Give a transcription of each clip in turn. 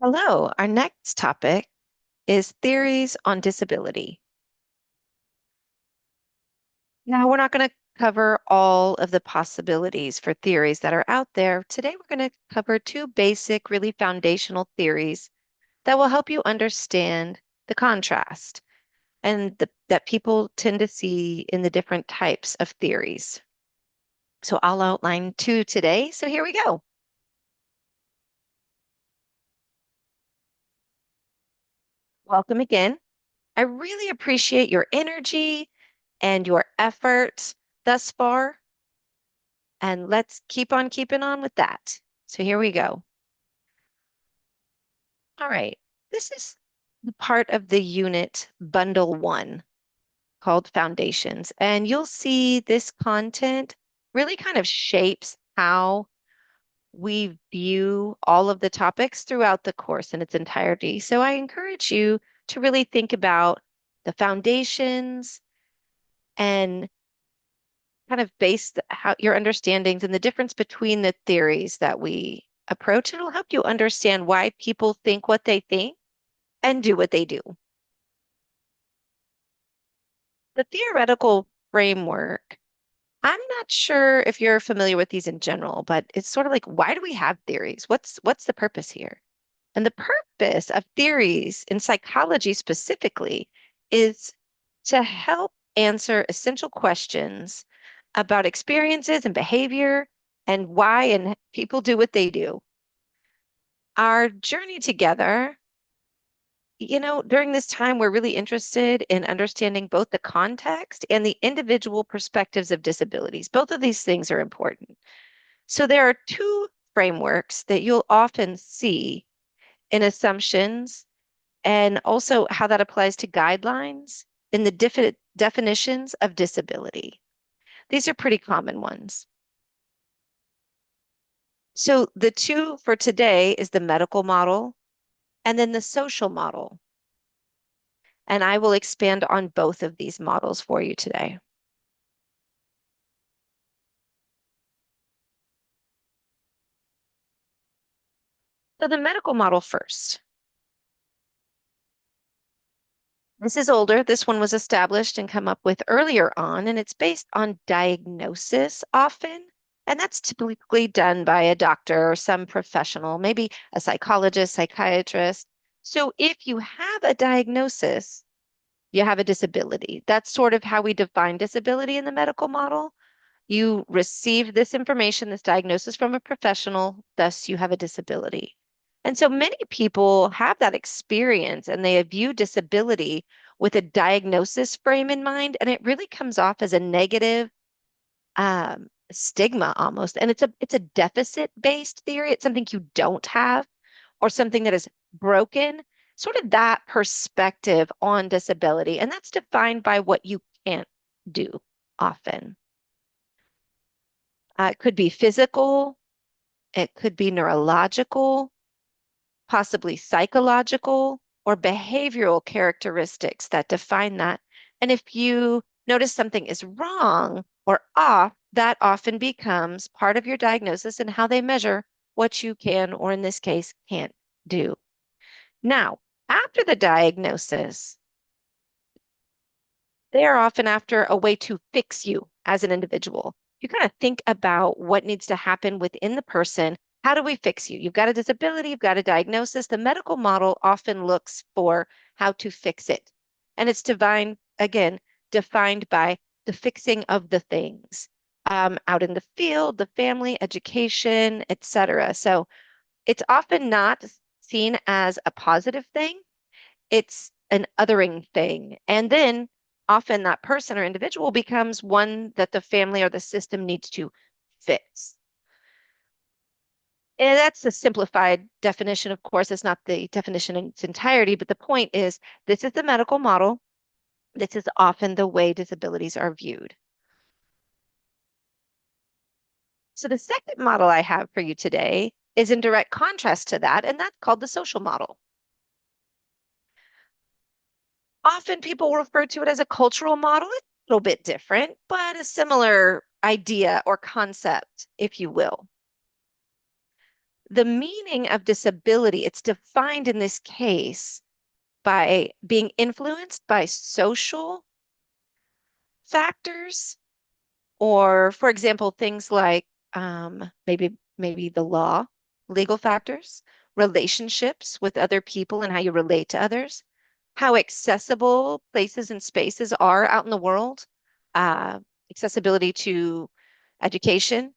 Hello, our next topic is theories on disability. Now, we're not going to cover all of the possibilities for theories that are out there. Today, we're going to cover two basic, really foundational theories that will help you understand the contrast that people tend to see in the different types of theories. So I'll outline two today. So here we go. Welcome again. I really appreciate your energy and your effort thus far. And let's keep on keeping on with that. So here we go. All right. This is the part of the unit bundle one called Foundations. And you'll see this content really kind of shapes how we view all of the topics throughout the course in its entirety. So I encourage you to really think about the foundations and kind of base how your understandings and the difference between the theories that we approach. It'll help you understand why people think what they think and do what they do. The theoretical framework, I'm not sure if you're familiar with these in general, but it's sort of like, why do we have theories? What's the purpose here? And the purpose of theories in psychology specifically is to help answer essential questions about experiences and behavior and why and people do what they do. Our journey together, during this time, we're really interested in understanding both the context and the individual perspectives of disabilities. Both of these things are important. So there are two frameworks that you'll often see in assumptions and also how that applies to guidelines in the definitions of disability. These are pretty common ones. So the two for today is the medical model and then the social model. And I will expand on both of these models for you today. So the medical model first. This is older. This one was established and come up with earlier on, and it's based on diagnosis often. And that's typically done by a doctor or some professional, maybe a psychologist, psychiatrist. So if you have a diagnosis, you have a disability. That's sort of how we define disability in the medical model. You receive this information, this diagnosis from a professional, thus you have a disability. And so many people have that experience and they view disability with a diagnosis frame in mind, and it really comes off as a negative stigma almost. And it's a deficit-based theory. It's something you don't have or something that is broken, sort of that perspective on disability. And that's defined by what you can't do often. It could be physical, it could be neurological, possibly psychological, or behavioral characteristics that define that. And if you notice something is wrong or off, that often becomes part of your diagnosis and how they measure what you can, or in this case, can't do. Now, after the diagnosis, they are often after a way to fix you as an individual. You kind of think about what needs to happen within the person. How do we fix you? You've got a disability, you've got a diagnosis. The medical model often looks for how to fix it. And it's defined by the fixing of the things out in the field, the family, education, etc. So it's often not seen as a positive thing, it's an othering thing. And then often that person or individual becomes one that the family or the system needs to fix. And that's a simplified definition, of course. It's not the definition in its entirety, but the point is this is the medical model. This is often the way disabilities are viewed. So the second model I have for you today is in direct contrast to that, and that's called the social model. Often people refer to it as a cultural model. It's a little bit different, but a similar idea or concept, if you will. The meaning of disability, it's defined in this case by being influenced by social factors, or, for example, things like maybe the law, legal factors, relationships with other people and how you relate to others, how accessible places and spaces are out in the world, uh, accessibility to education,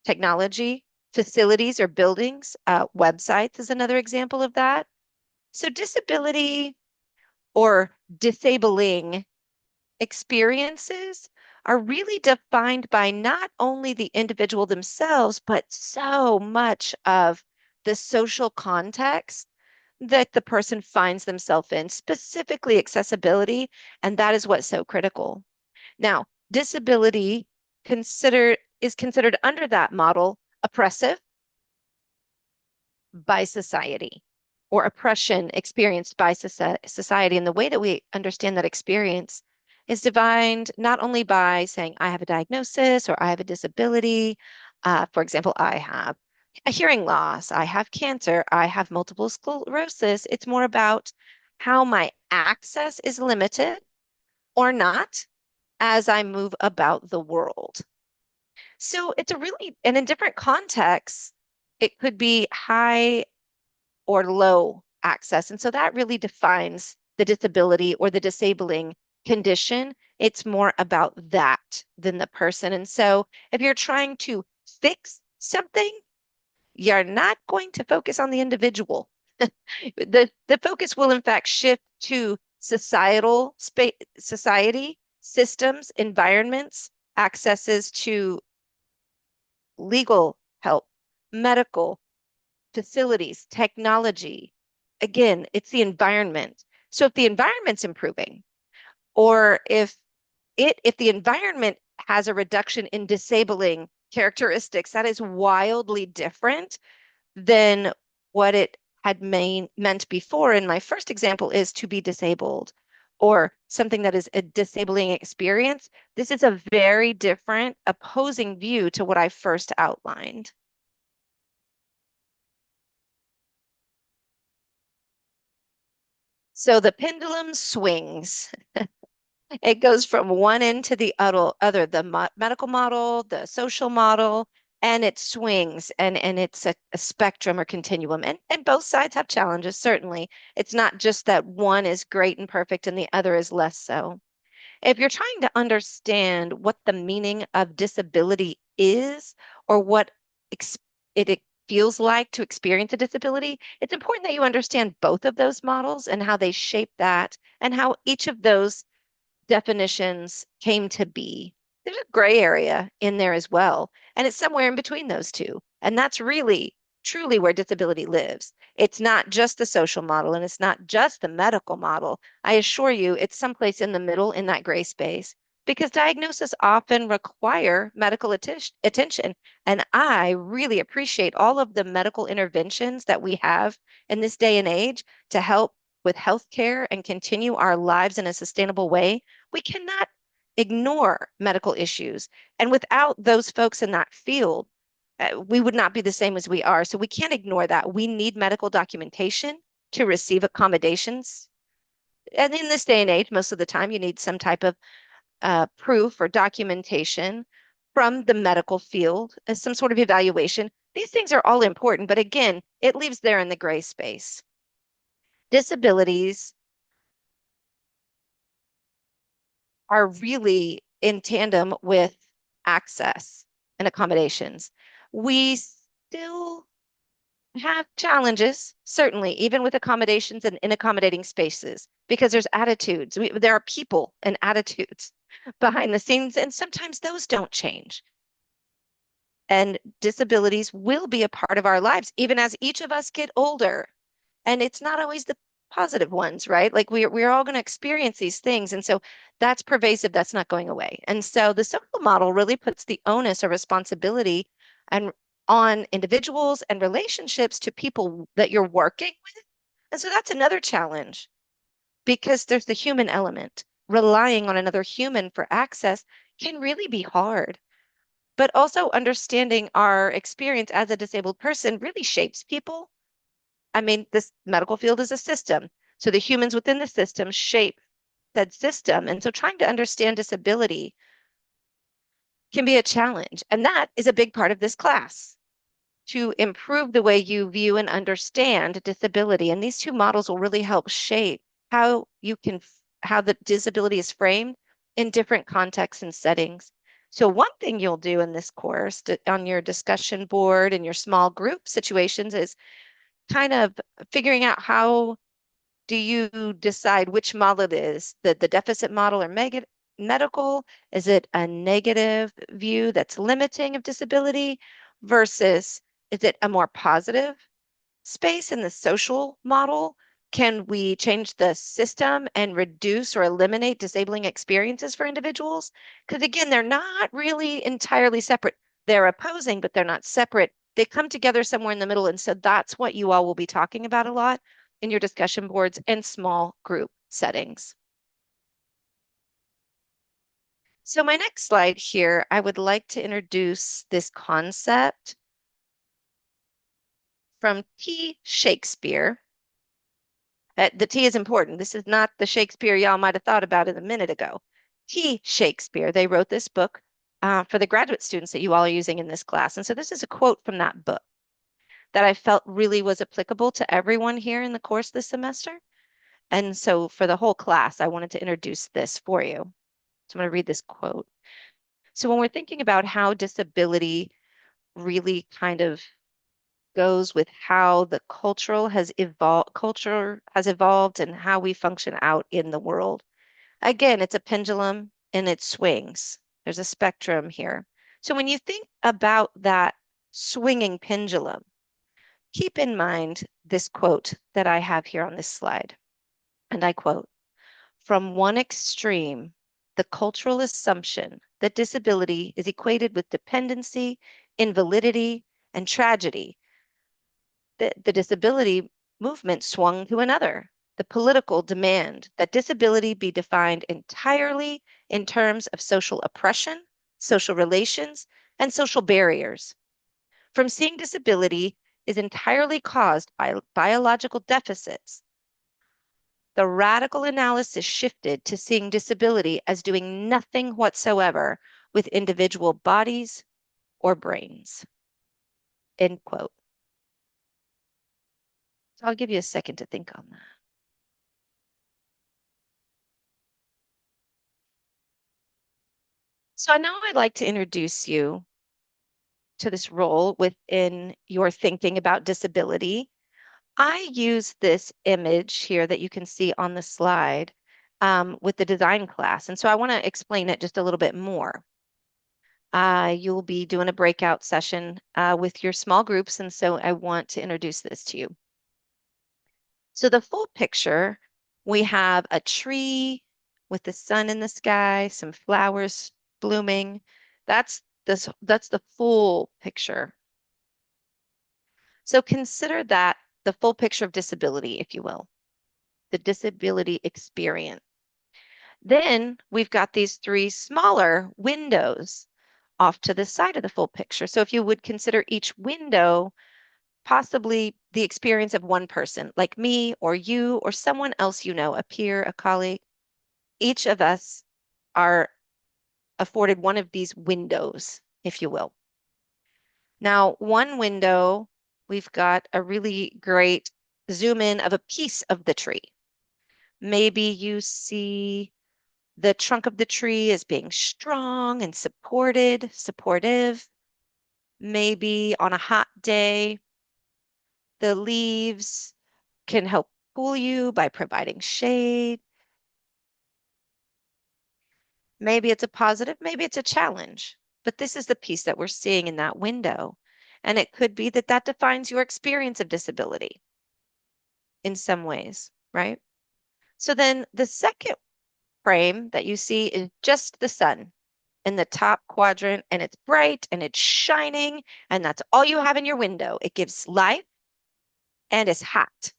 technology, facilities or buildings, websites is another example of that. So disability or disabling experiences are really defined by not only the individual themselves, but so much of the social context that the person finds themselves in, specifically accessibility. And that is what's so critical. Now, disability is considered under that model oppressive by society, or oppression experienced by society. And the way that we understand that experience is defined not only by saying, I have a diagnosis or I have a disability. For example, I have a hearing loss, I have cancer, I have multiple sclerosis. It's more about how my access is limited or not as I move about the world. So it's a really, and in different contexts, it could be high or low access. And so that really defines the disability or the disabling condition. It's more about that than the person. And so if you're trying to fix something, you're not going to focus on the individual. The focus will in fact shift to society, systems, environments, accesses to legal help, medical facilities, technology. Again, it's the environment. So if the environment's improving, or if the environment has a reduction in disabling characteristics, that is wildly different than what it had meant before. And my first example is to be disabled or something that is a disabling experience. This is a very different opposing view to what I first outlined. So the pendulum swings. It goes from one end to the other, the medical model, the social model, and it swings, and it's a spectrum or continuum. And both sides have challenges, certainly. It's not just that one is great and perfect and the other is less so. If you're trying to understand what the meaning of disability is, or what ex it feels like to experience a disability, it's important that you understand both of those models and how they shape that, and how each of those definitions came to be. There's a gray area in there as well, and it's somewhere in between those two. And that's really, truly where disability lives. It's not just the social model and it's not just the medical model. I assure you, it's someplace in the middle in that gray space, because diagnosis often require medical attention. And I really appreciate all of the medical interventions that we have in this day and age to help with healthcare and continue our lives in a sustainable way. We cannot ignore medical issues. And without those folks in that field, we would not be the same as we are. So we can't ignore that. We need medical documentation to receive accommodations. And in this day and age, most of the time, you need some type of proof or documentation from the medical field as some sort of evaluation. These things are all important, but again, it leaves there in the gray space. Disabilities are really in tandem with access and accommodations. We still have challenges, certainly, even with accommodations and in accommodating spaces, because there's attitudes. There are people and attitudes behind the scenes, and sometimes those don't change. And disabilities will be a part of our lives, even as each of us get older. And it's not always the positive ones, right? Like we're all going to experience these things. And so that's pervasive, that's not going away. And so the social model really puts the onus or responsibility and on individuals and relationships to people that you're working with. And so that's another challenge, because there's the human element. Relying on another human for access can really be hard. but also understanding our experience as a disabled person really shapes people. I mean, this medical field is a system. So the humans within the system shape said system. And so trying to understand disability can be a challenge. And that is a big part of this class to improve the way you view and understand disability. And these two models will really help shape how how the disability is framed in different contexts and settings. So one thing you'll do in this course on your discussion board and your small group situations is kind of figuring out how do you decide which model it is, the deficit model or medical? Is it a negative view that's limiting of disability versus is it a more positive space in the social model? Can we change the system and reduce or eliminate disabling experiences for individuals? Because again, they're not really entirely separate. They're opposing, but they're not separate. They come together somewhere in the middle. And so that's what you all will be talking about a lot in your discussion boards and small group settings. So my next slide here, I would like to introduce this concept from T. Shakespeare. The T is important. This is not the Shakespeare y'all might have thought about it a minute ago. T. Shakespeare. They wrote this book for the graduate students that you all are using in this class. And so this is a quote from that book that I felt really was applicable to everyone here in the course this semester. And so for the whole class, I wanted to introduce this for you. So I'm going to read this quote. So when we're thinking about how disability really kind of goes with how the culture has evolved and how we function out in the world. Again, it's a pendulum and it swings. There's a spectrum here. So when you think about that swinging pendulum, keep in mind this quote that I have here on this slide. And I quote, "From one extreme, the cultural assumption that disability is equated with dependency, invalidity, and tragedy, the disability movement swung to another, the political demand that disability be defined entirely in terms of social oppression, social relations, and social barriers. From seeing disability is entirely caused by biological deficits, the radical analysis shifted to seeing disability as doing nothing whatsoever with individual bodies or brains." End quote. So I'll give you a second to think on that. So now I'd like to introduce you to this role within your thinking about disability. I use this image here that you can see on the slide with the design class. And so I want to explain it just a little bit more. You'll be doing a breakout session with your small groups. And so I want to introduce this to you. So the full picture, we have a tree with the sun in the sky, some flowers blooming. That's the full picture. So consider that the full picture of disability, if you will, the disability experience. Then we've got these three smaller windows off to the side of the full picture. So if you would consider each window possibly the experience of one person, like me or you or someone else you know, a peer, a colleague, each of us are afforded one of these windows, if you will. Now, one window, we've got a really great zoom in of a piece of the tree. Maybe you see the trunk of the tree as being strong and supportive. Maybe on a hot day, the leaves can help cool you by providing shade. Maybe it's a positive, maybe it's a challenge, but this is the piece that we're seeing in that window. And it could be that that defines your experience of disability in some ways, right? So then the second frame that you see is just the sun in the top quadrant, and it's bright and it's shining, and that's all you have in your window. It gives light and it's hot.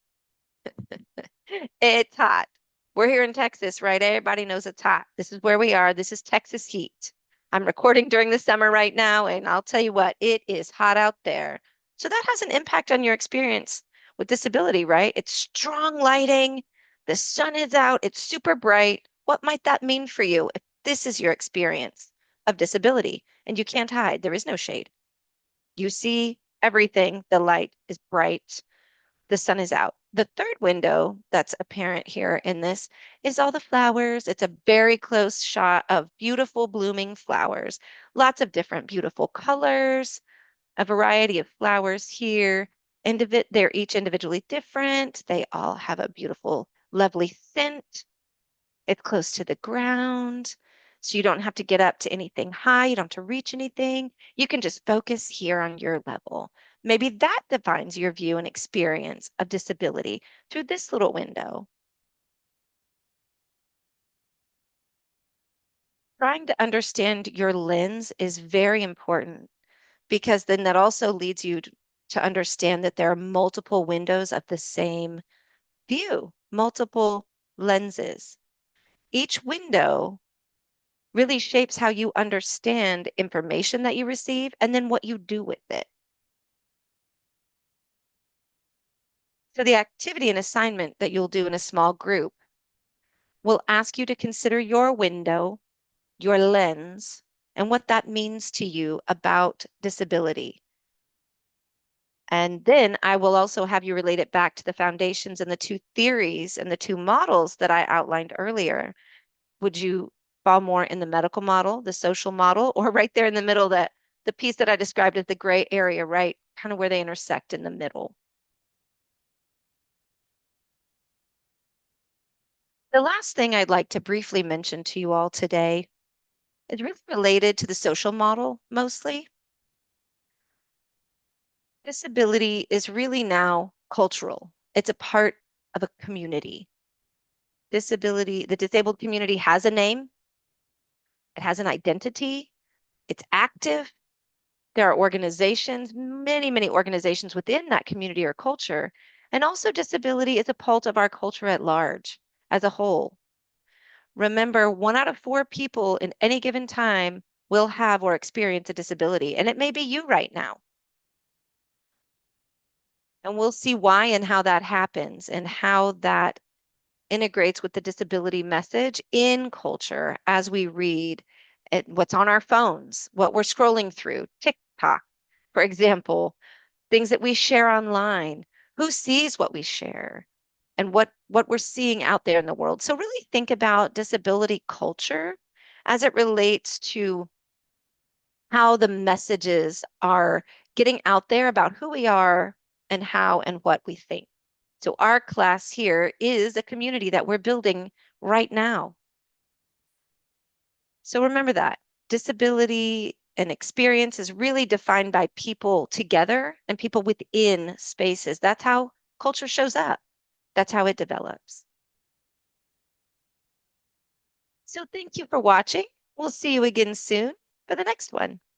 It's hot. We're here in Texas, right? Everybody knows it's hot. This is where we are. This is Texas heat. I'm recording during the summer right now, and I'll tell you what, it is hot out there. So that has an impact on your experience with disability, right? It's strong lighting, the sun is out, it's super bright. What might that mean for you if this is your experience of disability and you can't hide? There is no shade. You see everything, the light is bright, the sun is out. The third window that's apparent here in this is all the flowers. It's a very close shot of beautiful blooming flowers, lots of different beautiful colors, a variety of flowers here. They're each individually different. They all have a beautiful, lovely scent. It's close to the ground. So you don't have to get up to anything high. You don't have to reach anything. You can just focus here on your level. Maybe that defines your view and experience of disability through this little window. Trying to understand your lens is very important because then that also leads you to understand that there are multiple windows of the same view, multiple lenses. Each window really shapes how you understand information that you receive and then what you do with it. So, the activity and assignment that you'll do in a small group will ask you to consider your window, your lens, and what that means to you about disability. And then I will also have you relate it back to the foundations and the two theories and the two models that I outlined earlier. Would you fall more in the medical model, the social model, or right there in the middle, that the piece that I described as the gray area, right? Kind of where they intersect in the middle. The last thing I'd like to briefly mention to you all today is really related to the social model mostly. Disability is really now cultural. It's a part of a community. The disabled community has a name, it has an identity, it's active. There are organizations, many, many organizations within that community or culture. And also, disability is a part of our culture at large as a whole. Remember, 1 out of 4 people in any given time will have or experience a disability, and it may be you right now. And we'll see why and how that happens and how that integrates with the disability message in culture as we read what's on our phones, what we're scrolling through, TikTok, for example, things that we share online, who sees what we share, and what we're seeing out there in the world. So really think about disability culture as it relates to how the messages are getting out there about who we are and how and what we think. So our class here is a community that we're building right now. So remember that disability and experience is really defined by people together and people within spaces. That's how culture shows up. That's how it develops. So thank you for watching. We'll see you again soon for the next one.